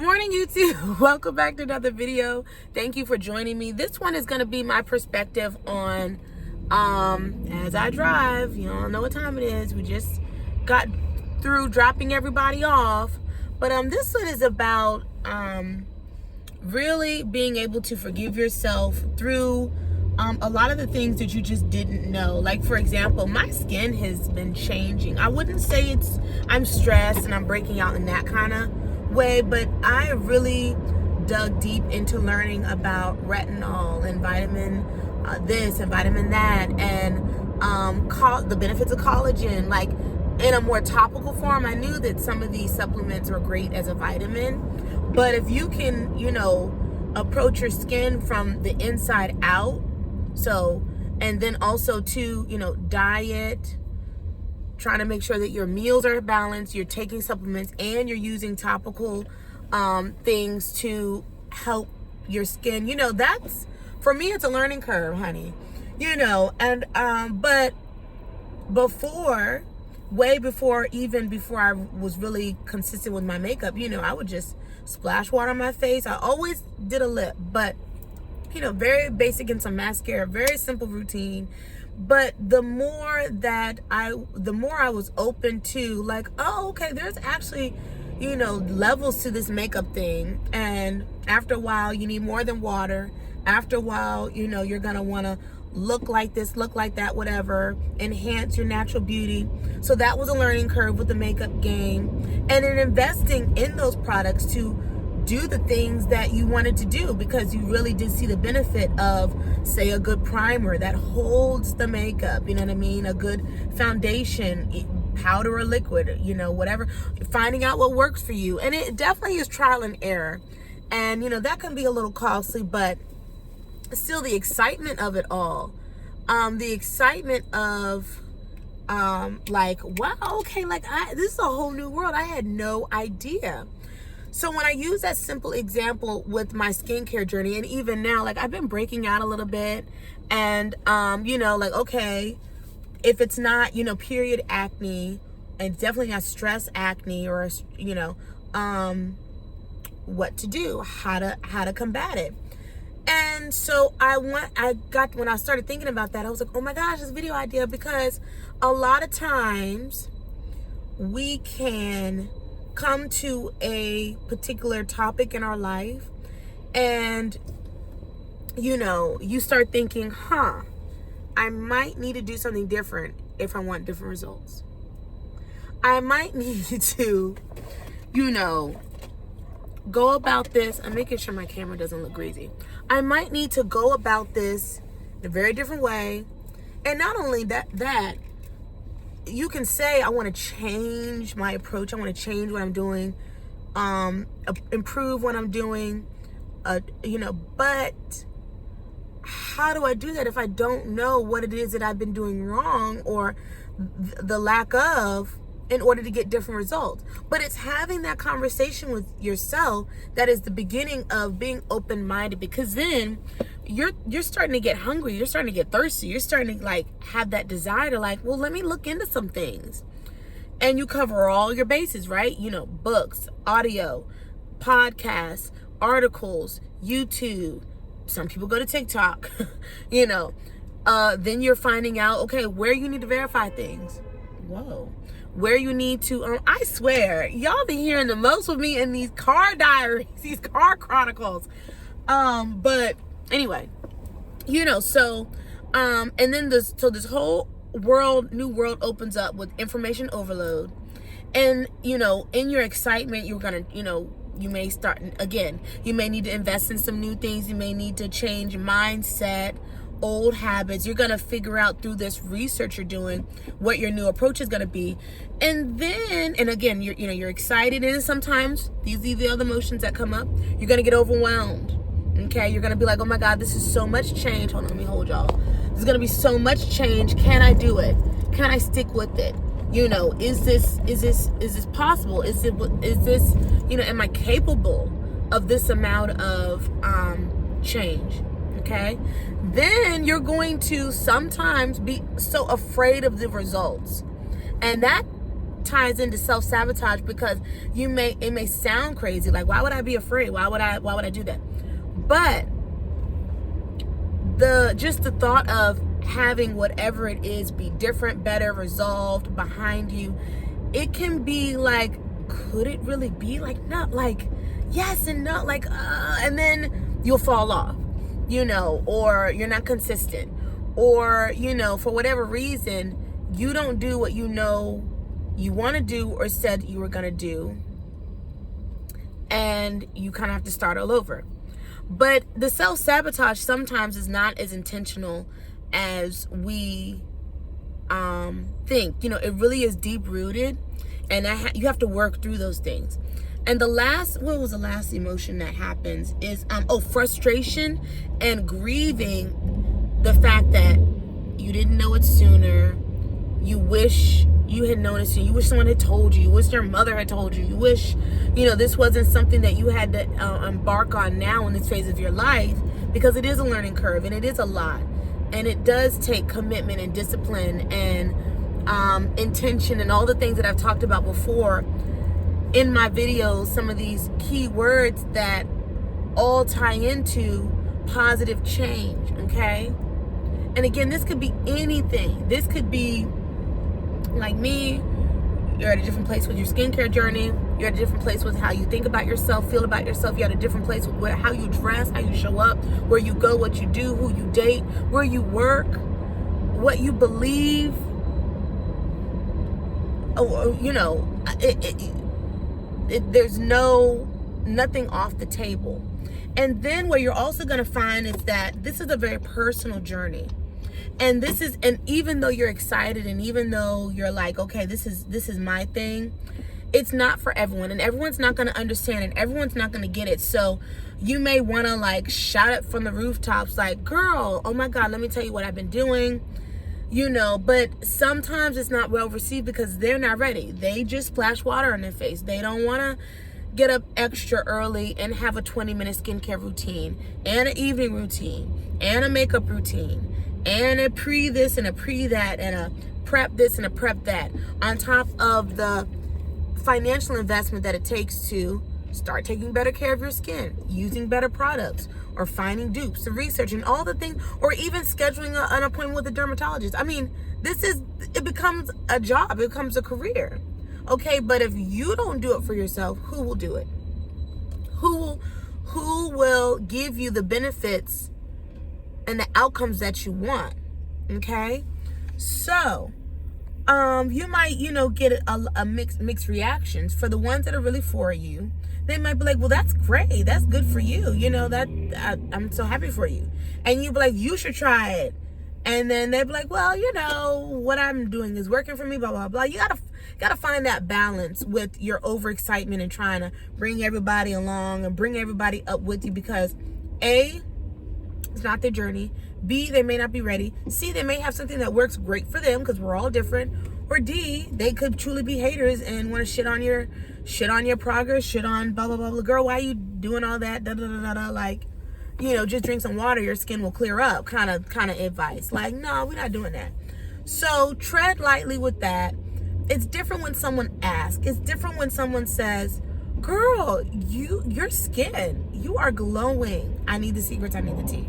Good morning, YouTube. Welcome back to another video. Thank you for joining me. This one is going to be my perspective on as I drive. You all know what time it is. We just got through dropping everybody off, but this one is about really being able to forgive yourself through a lot of the things that you just didn't know. Like, for example, my skin has been changing. I wouldn't say I'm stressed and I'm breaking out in that kind of way, but I really dug deep into learning about retinol and vitamin this and vitamin that, and the benefits of collagen, like in a more topical form. I knew that some of these supplements were great as a vitamin, but if you can, approach your skin from the inside out, and then also to, diet, trying to make sure that your meals are balanced, you're taking supplements, and you're using topical things to help your skin. That's, for me, it's a learning curve, honey. And but way before I was really consistent with my makeup, I would just splash water on my face. I always did a lip, but very basic, and some mascara, very simple routine. But the more I was open to, like, oh, okay, there's actually, levels to this makeup thing. And after a while, you need more than water. After a while, you're going to want to look like this, look like that, whatever, enhance your natural beauty. So that was a learning curve with the makeup game. And in investing in those products to do the things that you wanted to do, because you really did see the benefit of, say, a good primer that holds the makeup, you know what I mean? A good foundation, powder or liquid, whatever, finding out what works for you. And it definitely is trial and error. And, that can be a little costly, but still the excitement of it all. The excitement of, like, wow, okay, like this is a whole new world. I had no idea. So when I use that simple example with my skincare journey, and even now, like, I've been breaking out a little bit, and, like, okay, if it's not, period acne, and definitely not stress acne, or, what to do, how to combat it. And so when I started thinking about that, I was like, oh my gosh, this video idea, because a lot of times we can come to a particular topic in our life, and you start thinking, I might need to do something different if I want different results. I might need to go about this. I'm making sure my camera doesn't look greasy. I might need to go about this in a very different way. And not only that, you can say, I want to change my approach. I want to change what I'm doing, improve what I'm doing, but how do I do that if I don't know what it is that I've been doing wrong, or the lack of, in order to get different results? But it's having that conversation with yourself that is the beginning of being open-minded, because then you're starting to get hungry, you're starting to get thirsty, you're starting to, like, have that desire to, like, well, let me look into some things. And you cover all your bases, right? Books, audio, podcasts, articles, YouTube. Some people go to TikTok. Then you're finding out, okay, where you need to verify things. Whoa. Where you need to, I swear, y'all been hearing the most with me in these car diaries, these car chronicles. But anyway, so, and then this whole new world opens up with information overload. And, in your excitement, you're going to, you may start, again, you may need to invest in some new things. You may need to change mindset, old habits. You're going to figure out through this research you're doing what your new approach is going to be. And then, and again, you're excited. And sometimes these are the other emotions that come up. You're going to get overwhelmed. Okay. You're going to be like, oh my God, this is so much change. Hold on, let me hold y'all. There's going to be so much change. Can I do it? Can I stick with it? Is this possible? Is this, am I capable of this amount of, change? Okay. Then you're going to sometimes be so afraid of the results. And that ties into self-sabotage because it may sound crazy. Like, why would I be afraid? Why would I do that? But the thought of having whatever it is be different, better, resolved behind you, it can be like, could it really be like, not like yes and no, like and then you'll fall off, or you're not consistent, or for whatever reason you don't do what you want to do or said you were going to do, and you kind of have to start all over. But the self-sabotage sometimes is not as intentional as we think. It really is deep-rooted, and you have to work through those things. And what was the last emotion that happens is frustration and grieving the fact that you didn't know it sooner. You wish you had known it sooner. You wish someone had told you. You wish your mother had told you. You wish, this wasn't something that you had to embark on now in this phase of your life, because it is a learning curve and it is a lot. And it does take commitment and discipline and intention and all the things that I've talked about before in my videos, some of these key words that all tie into positive change, okay? And again, this could be anything. This could be like me. You're at a different place with your skincare journey. You're at a different place with how you think about yourself, feel about yourself. You're at a different place with how you dress, how you show up, where you go, what you do, who you date, where you work, what you believe. There's nothing off the table. And then what you're also going to find is that this is a very personal journey. And even though you're excited, and even though you're like, okay, this is my thing, it's not for everyone, and everyone's not going to understand, and everyone's not going to get it. So you may want to like shout it from the rooftops, like, girl, oh my God, let me tell you what I've been doing, but sometimes it's not well received because they're not ready. They just splash water on their face. They don't want to get up extra early and have a 20-minute skincare routine and an evening routine and a makeup routine and a pre this and a pre that and a prep this and a prep that, on top of the financial investment that it takes to start taking better care of your skin, using better products, or finding dupes, and research, and all the things, or even scheduling an appointment with a dermatologist. I mean, it becomes a job, it becomes a career. Okay, but if you don't do it for yourself, who will do it? Who will give you the benefits and the outcomes that you want? Okay, so you might get a mixed reactions. For the ones that are really for you, they might be like, well, that's great, that's good for you, I'm so happy for you. And you be like, you should try it. And then they'd be like, well, what I'm doing is working for me, blah blah blah. You gotta find that balance with your overexcitement and trying to bring everybody along and bring everybody up with you, because A, it's not their journey. B, they may not be ready. C, they may have something that works great for them because we're all different. Or D, they could truly be haters and want to shit on your progress, shit on blah blah blah blah. Girl, why are you doing all that? Da da da da da. Like, just drink some water, your skin will clear up. Kind of advice. Like, no, we're not doing that. So tread lightly with that. It's different when someone asks. It's different when someone says, girl, your skin, you are glowing. I need the secrets, I need the tea.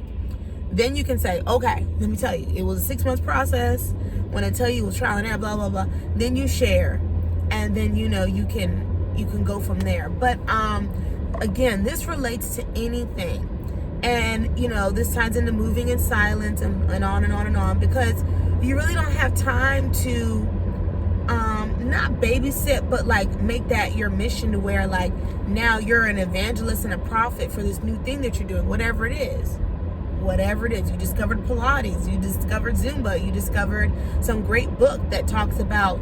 Then you can say, okay, let me tell you, it was a 6-month process. When I tell you it was trial and error, blah, blah, blah. Then you share, and then, you can go from there. But again, this relates to anything. And, this ties into moving in silence and on and on and on, because you really don't have time to not babysit, but like make that your mission to where like now you're an evangelist and a prophet for this new thing that you're doing, whatever it is. You discovered Pilates, you discovered Zumba, you discovered some great book that talks about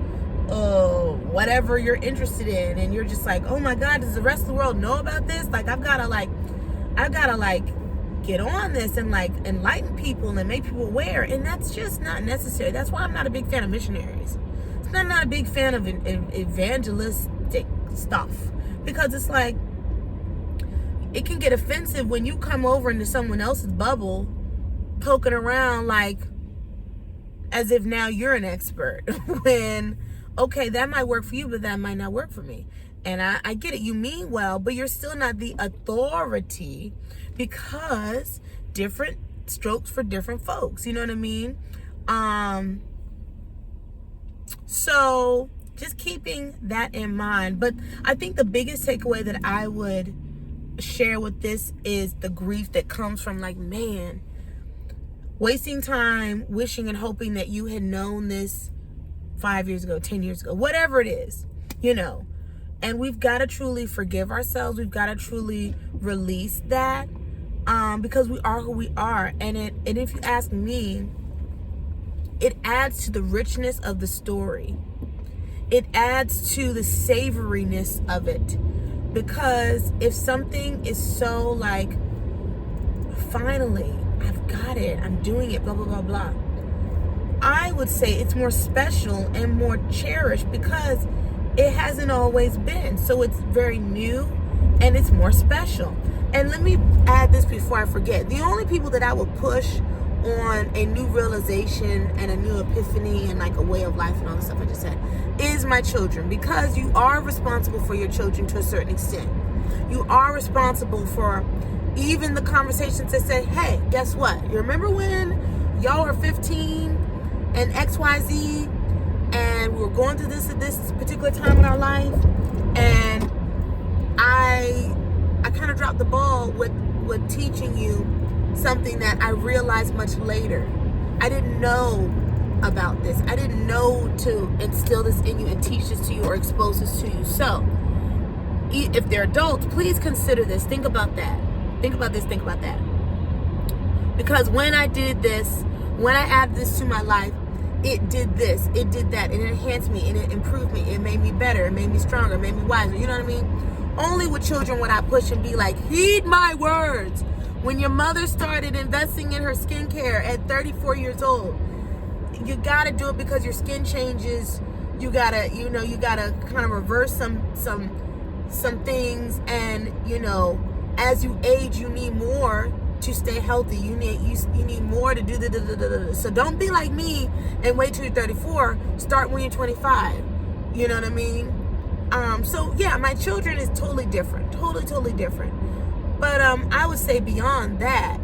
whatever you're interested in, and you're just like, oh my God, does the rest of the world know about this? Like, I've gotta get on this and like enlighten people and make people aware. And that's just not necessary. That's why I'm not a big fan of missionaries. I'm not a big fan of evangelistic stuff, because it's like, it can get offensive when you come over into someone else's bubble poking around like as if now you're an expert when, okay, that might work for you, but that might not work for me. And I get it. You mean well, but you're still not the authority, because different strokes for different folks. You know what I mean? So just keeping that in mind. But I think the biggest takeaway that I would share with this is the grief that comes from, like, man, wasting time wishing and hoping that you had known this 5 years ago, 10 years ago, whatever it is, you know. And we've got to truly forgive ourselves. We've got to truly release that, because we are who we are. And if you ask me, it adds to the richness of the story. It adds to the savoriness of it. Because if something is so like, finally, I've got it, I'm doing it, blah, blah, blah, blah, I would say it's more special and more cherished because it hasn't always been. So it's very new and it's more special. And let me add this before I forget. The only people that I would push on a new realization and a new epiphany and like a way of life and all the stuff I just said is my children, because you are responsible for your children to a certain extent. You are responsible for even the conversations that say, hey, guess what? You remember when y'all were 15 and XYZ and we were going through this at this particular time in our life, and I kind of dropped the ball with teaching you something that I realized much later. I didn't know about this. I didn't know to instill this in you and teach this to you or expose this to you. So if they're adults, please consider this. Think about that. Think about this. Think about that. Because when I did this, when I added this to my life, it did this, it did that, it enhanced me, and it improved me, it made me better, it made me stronger, it made me wiser. You know what I mean? Only with children would I push and be like, heed my words. When your mother started investing in her skincare at 34 years old, you gotta do it because your skin changes. You gotta, you gotta kind of reverse some things, and as you age, you need more to stay healthy. You need more to do the. So don't be like me and wait till you're 34. Start when you're 25. You know what I mean? So yeah, my children is totally different, totally different. But I would say beyond that,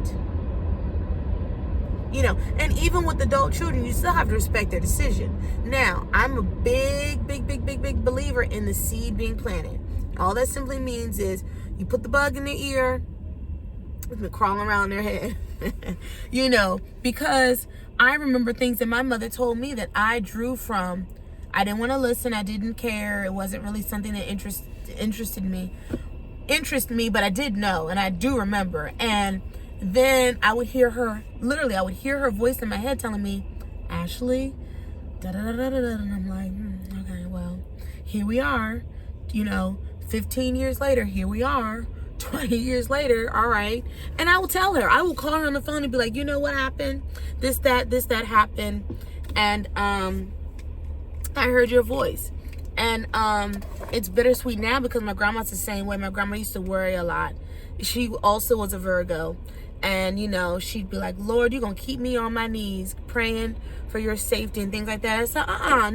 and even with adult children, you still have to respect their decision. Now, I'm a big believer in the seed being planted. All that simply means is you put the bug in their ear, it's been crawling around their head, because I remember things that my mother told me that I drew from. I didn't want to listen. I didn't care. It wasn't really something that interested me, but I did know, and I do remember. And then I would hear her, literally, I would hear her voice in my head telling me, Ashley, da-da-da-da-da-da, and I'm like, okay, well, here we are, 15 years later, here we are, 20 years later, all right. And I will tell her, I will call her on the phone and be like, you know what happened? This, that happened. And I heard your voice. And it's bittersweet now because my grandma's the same way. My grandma used to worry a lot. She also was a Virgo. And, she'd be like, Lord, you're going to keep me on my knees praying for your safety and things like that. I said,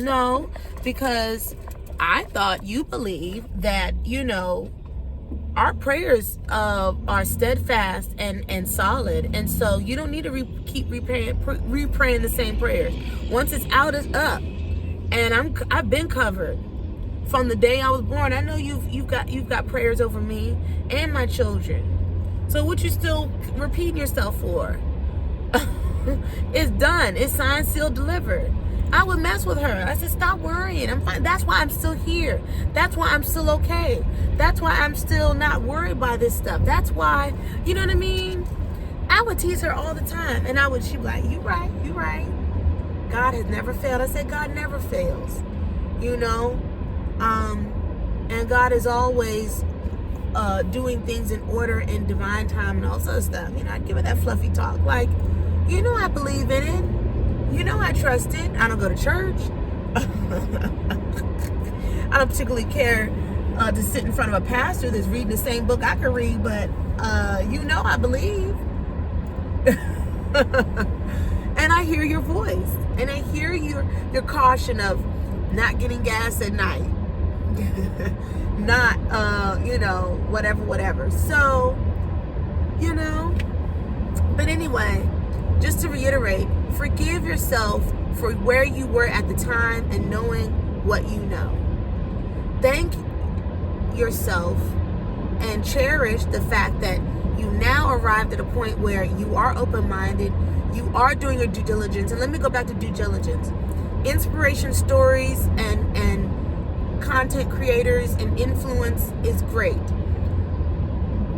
no, because I thought you believe that, our prayers are steadfast and solid. And so you don't need to keep repraying the same prayers. Once it's out, it's up. And I've been covered from the day I was born. I know you've got prayers over me and my children. So what you still repeating yourself for? It's done. It's signed, sealed, delivered. I would mess with her. I said, stop worrying. I'm fine. That's why I'm still here. That's why I'm still okay. That's why I'm still not worried by this stuff. That's why, you know what I mean? I would tease her all the time. And she'd be like, you right. God has never failed. I said, God never fails. And God is always doing things in order in divine time and all sorts of stuff. I'd give her that fluffy talk. Like, I believe in it. I trust it. I don't go to church. I don't particularly care to sit in front of a pastor that's reading the same book I could read, but I believe. And I hear your voice, and I hear your caution of not getting gas at night, not, whatever. So, but anyway, just to reiterate, forgive yourself for where you were at the time and knowing what you know. Thank yourself and cherish the fact that you now arrived at a point where you are open-minded, you are doing your due diligence. And let me go back to due diligence. Inspiration stories and content creators and influence is great.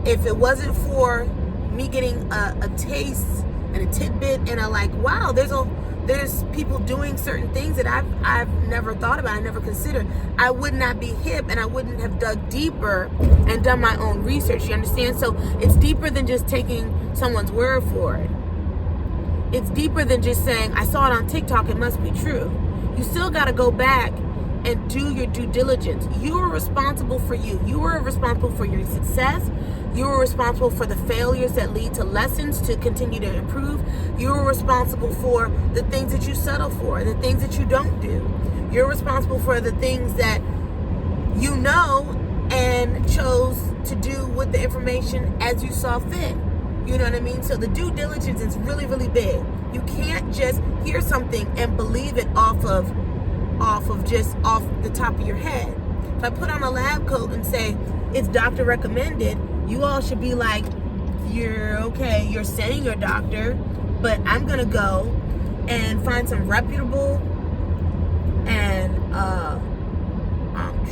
If it wasn't for me getting a taste and a tidbit and a like, wow, there's people doing certain things that I've never thought about, I never considered, I would not be hip and I wouldn't have dug deeper and done my own research. You understand? So it's deeper than just taking someone's word for it. It's deeper than just saying, I saw it on TikTok, it must be true. You still got to go back and do your due diligence. You are responsible for you. You are responsible for your success. You are responsible for the failures that lead to lessons to continue to improve. You are responsible for the things that you settle for, the things that you don't do. You're responsible for the things that you know and chose to do with the information as you saw fit. You know what I mean? So the due diligence is really, really big. You can't just hear something and believe it off the top of your head. If I put on a lab coat and say it's doctor recommended, you all should be like, you're okay, you're saying you're a doctor, but I'm gonna go and find some reputable and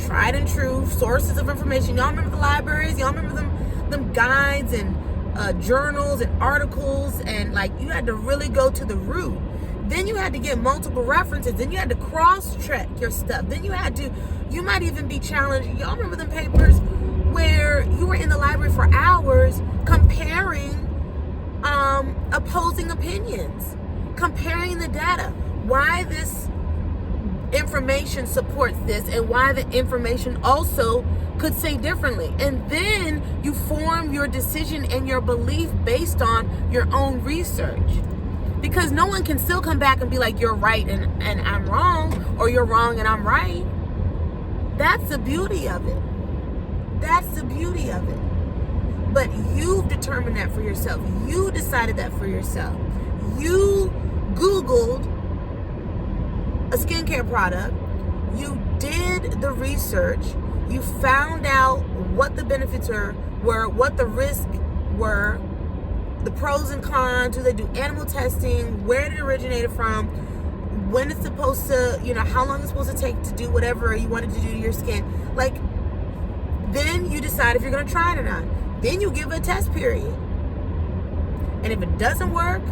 tried and true sources of information. Y'all remember the libraries? Y'all remember them guides and journals and articles, and like you had to really go to the root. Then you had to get multiple references. Then you had to cross-check your stuff. Then you might even be challenged. Y'all remember them papers where you were in the library for hours comparing opposing opinions, comparing the data, why this information supports this and why the information also could say differently. And then you form your decision and your belief based on your own research. Because no one can still come back and be like, you're right and I'm wrong, or you're wrong and I'm right. That's the beauty of it. That's the beauty of it. But you've determined that for yourself. You decided that for yourself. You Googled a skincare product. You did the research. You found out what the benefits were, what the risks were, the pros and cons. Do they do animal testing? Where did it originate from? When it's supposed to, how long it's supposed to take to do whatever you wanted to do to your skin. Like, then you decide if you're going to try it or not. Then you give it a test period. And if it doesn't work,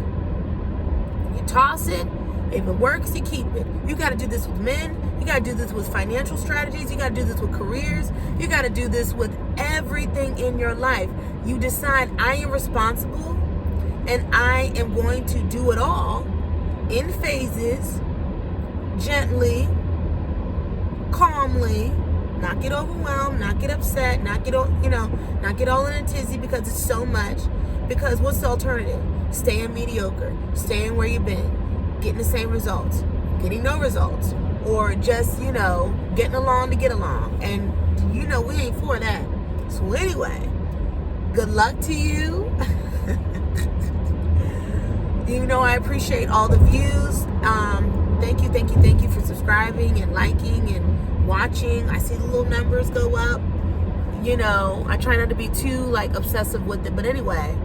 you toss it. If it works, you keep it. You got to do this with men. You got to do this with financial strategies. You got to do this with careers. You got to do this with everything in your life. You decide, I am responsible and I am going to do it all in phases, gently, calmly, not get overwhelmed, not get upset, not get all in a tizzy because it's so much. Because what's the alternative? Staying mediocre, staying where you've been, getting the same results, getting no results, or just, getting along to get along. And we ain't for that. So anyway, good luck to you. I appreciate all the views. Thank you for subscribing and liking and watching. I see the little numbers go up. I try not to be too obsessive with it. But anyway,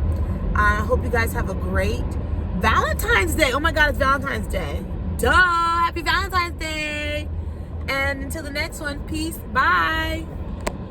I hope you guys have a great Valentine's Day. Oh my God, it's Valentine's Day. Duh! Happy Valentine's Day! And until the next one, peace. Bye.